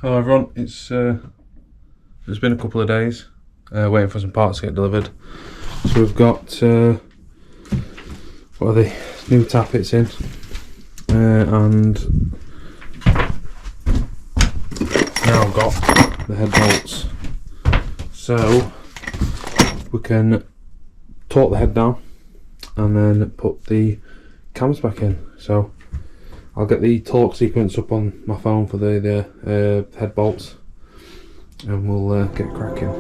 Hello everyone, it's been a couple of days waiting for some parts to get delivered. So we've got what are they, new tappets in, and now I've got the head bolts, so we can torque the head down and then put the cams back in. So I'll get the torque sequence up on my phone for the head bolts, and we'll get cracking.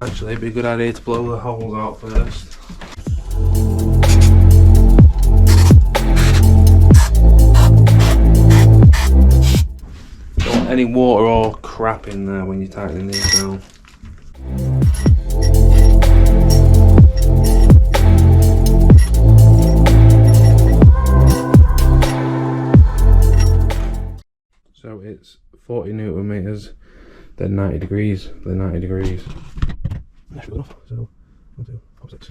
Actually, it'd be a good idea to blow the holes out first. Don't want any water or crap in there when you're tightening these down. So it's 40 Newton meters, then 90 degrees, then 90 degrees. That's good enough. So we'll do opposites.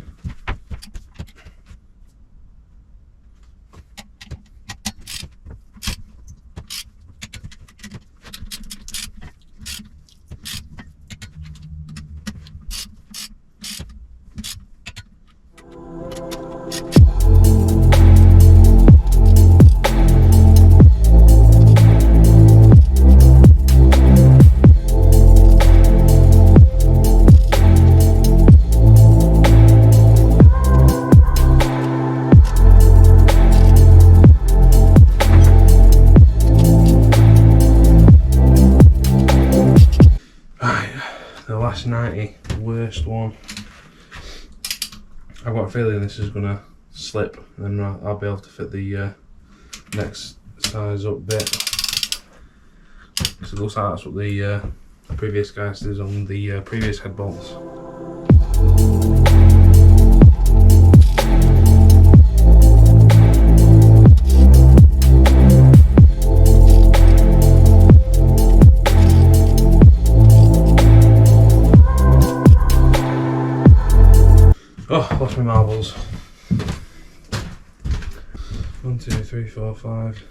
The last 90, worst one. I've got a feeling this is gonna slip, and then I'll be able to fit the next size up bit. Because it looks like that's what the previous guys did on the previous head bolts. Oh, lost my marbles. 1, 2, 3, 4, 5.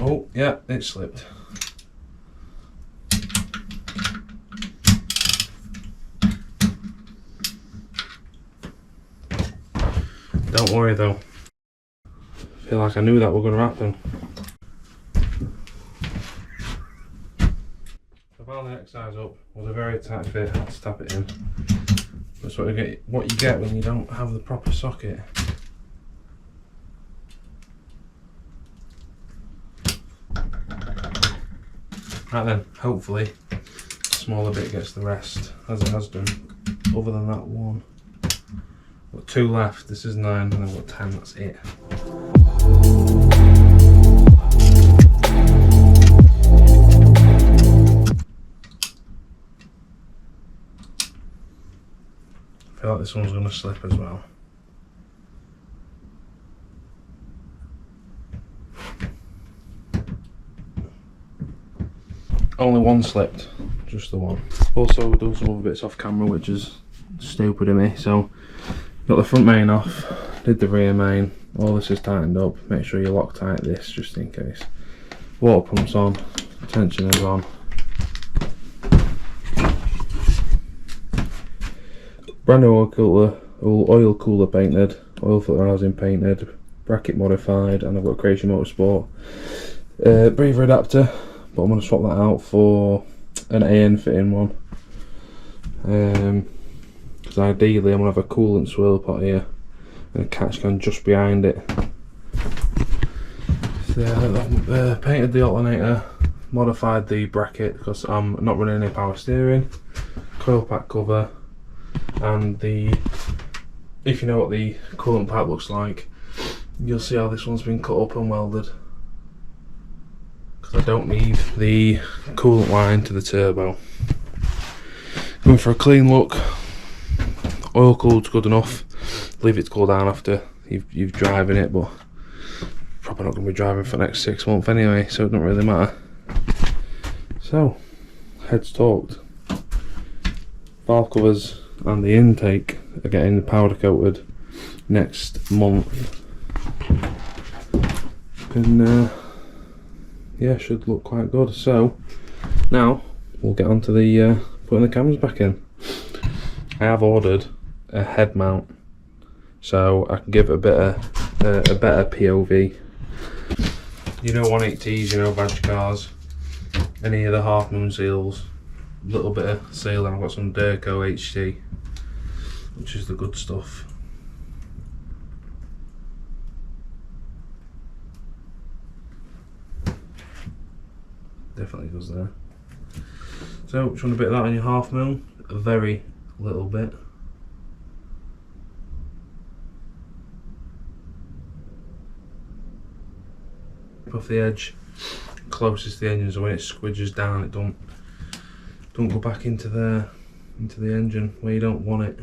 Oh, yeah, it slipped. Don't worry though, I feel like I knew that were going to happen. I found the next size up, was a very tight fit, had to tap it in. That's what you get when you don't have the proper socket. Right then, hopefully the smaller bit gets the rest, as it has done, other than that one. Got 2 left, this is 9, and I've got 10, that's it. I feel like this one's going to slip as well. Only one slipped, just the one. Also done some other bits off camera, which is stupid of me. So got the front main off, did the rear main, all this is tightened up. Make sure you lock tight this just in case. Water pump's on, tension is on. Brand new oil cooler painted, oil filter housing painted, bracket modified, and I've got Creation Motorsport breather adapter, but I'm going to swap that out for an AN fitting one. Because ideally I'm going to have a coolant swirl pot here and a catch can just behind it. So I've painted the alternator, modified the bracket because I'm not running any power steering, coil pack cover, and if you know what the coolant pipe looks like, you'll see how this one's been cut up and welded, because I don't need the coolant line to the turbo. Going for a clean look, Oil cooled's good enough. Leave it to cool down after you've driven it, but probably not going to be driving for the next 6 months anyway, so it doesn't really matter. So, head's torqued. Valve covers and the intake are getting powder coated next month. And yeah, should look quite good. So now we'll get on to the putting the cams back in. I have ordered a head mount so I can give it a better POV. You know 180s, you know badge cars, any of the half moon seals, a little bit of seal, and I've got some Durco HT, which is the good stuff. Definitely goes there. So, just want a bit of that on your half moon, a very little bit. Off the edge, closest to the engine, so when it squidges down, it don't go back into the engine where you don't want it.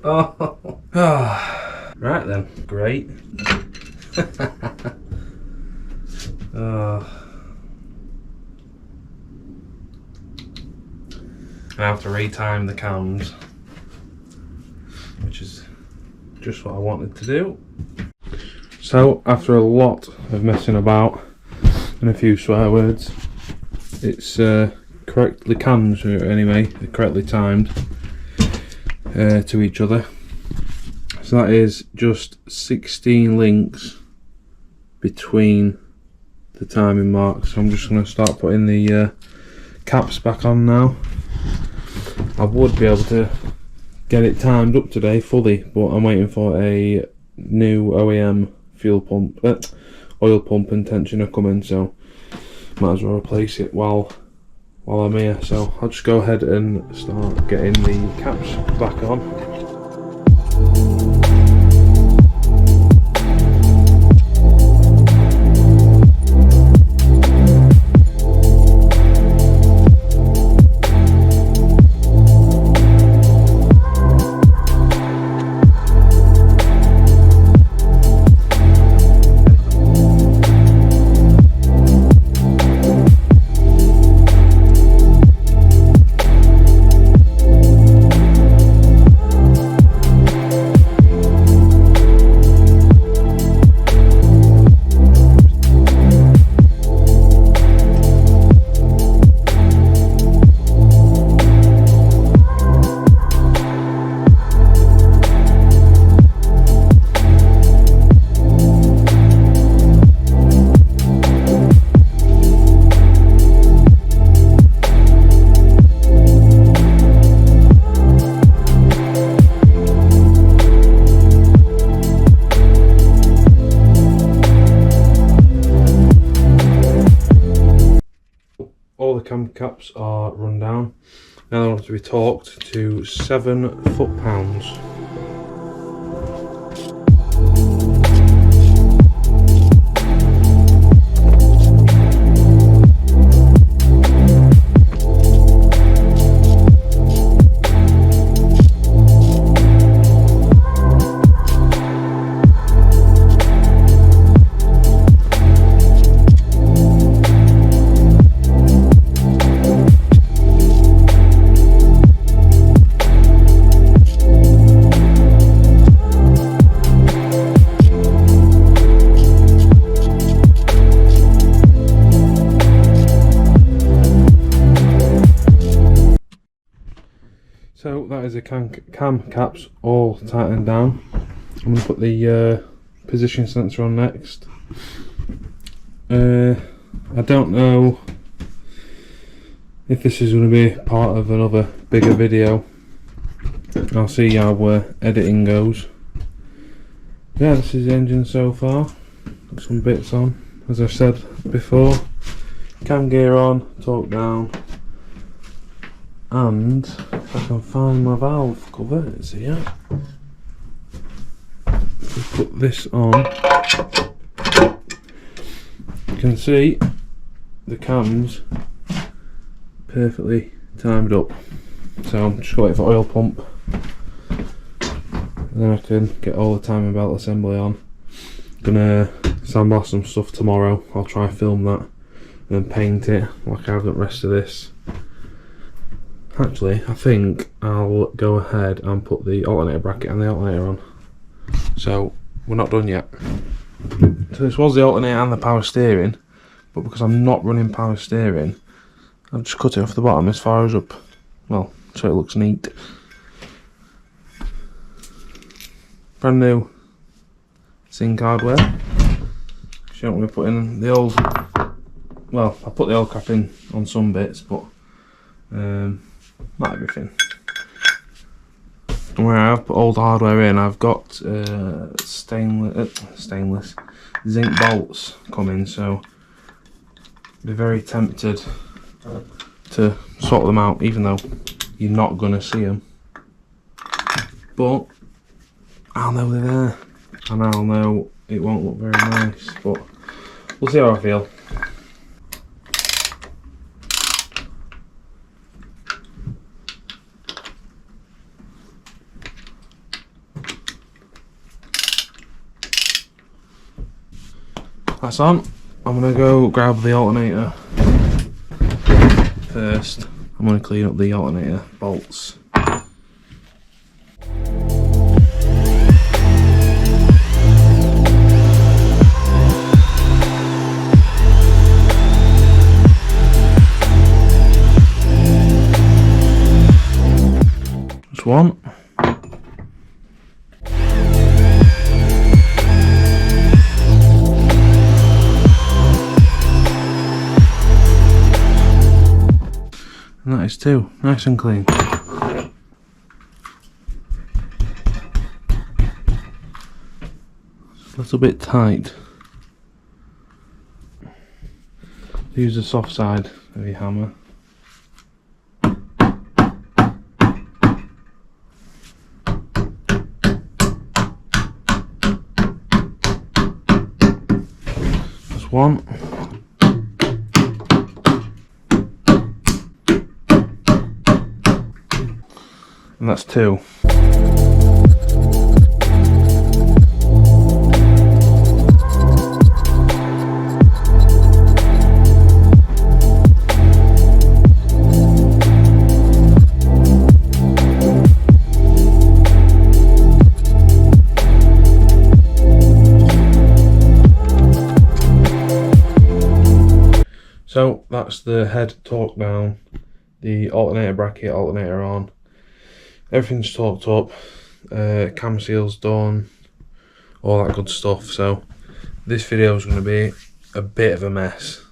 Oh. Right then, great. I have to retime the cams, which is just what I wanted to do. So after a lot of messing about and a few swear words, it's correctly cams anyway, they're correctly timed to each other. So that is just 16 links between the timing marks. So I'm just going to start putting the caps back on now. I would be able to get it timed up today fully, but I'm waiting for a new OEM fuel pump, oil pump and tensioner coming, so might as well replace it while I'm here. So I'll just go ahead and start getting the caps back on. All the cam caps are run down. Now they want to be torqued to 7 foot-pounds. So that is the cam caps all tightened down. I'm going to put the position sensor on next. I don't know if this is going to be part of another bigger video. I'll see how editing goes. Yeah, this is the engine so far. Got some bits on, as I've said before. Cam gear on, torque down. And if I can find my valve cover, it's here. put this on, you can see the cams perfectly timed up. So I'm just waiting for oil pump, and then I can get all the timing belt assembly on. Gonna sandblast some stuff tomorrow. I'll try and film that and then paint it like I have the rest of this. Actually, I think I'll go ahead and put the alternator bracket and the alternator on. So we're not done yet. So this was the alternator and the power steering, but because I'm not running power steering, I've just cut it off the bottom as far as up, well, so it looks neat. Brand new zinc hardware. You don't want to put in the old, well, I put the old cap in on some bits, but not everything. And where I've put old hardware in, I've got stainless zinc bolts coming, so be very tempted to sort them out, even though you're not gonna see them. But I'll know they're there, and I'll know it won't look very nice, but we'll see how I feel. That's on. I'm gonna go grab the alternator first. I'm gonna clean up the alternator bolts. Just one. And that is two, nice and clean. A little bit tight. Use the soft side of your hammer. That's one. And that's two. So that's the head torque down, the alternator bracket, alternator on. Everything's torqued up, cam seals done, all that good stuff. So this video is going to be a bit of a mess.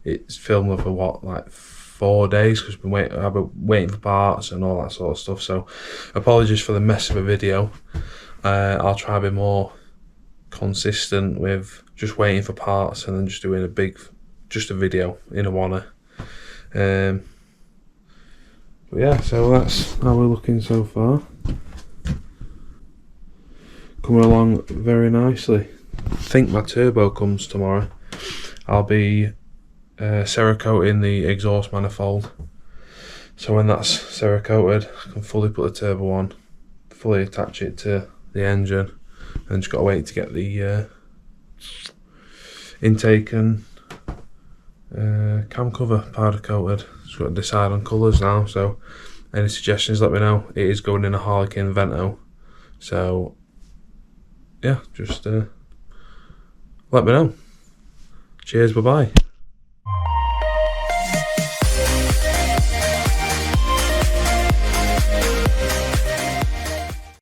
It's filmed for what, like 4 days, because I've been waiting for parts and all that sort of stuff. So apologies for the mess of a video. I'll try to be more consistent with just waiting for parts and then just doing a video in a wanna. But yeah, so that's how we're looking so far. Coming along very nicely. I think my turbo comes tomorrow. I'll be Cerakoting the exhaust manifold. So when that's Cerakoted, I can fully put the turbo on, fully attach it to the engine, and just got to wait to get the intake and cam cover powder coated. Just got to decide on colours now, so any suggestions let me know. It is going in a harlekin vento, so yeah, just let me know. Cheers, bye bye.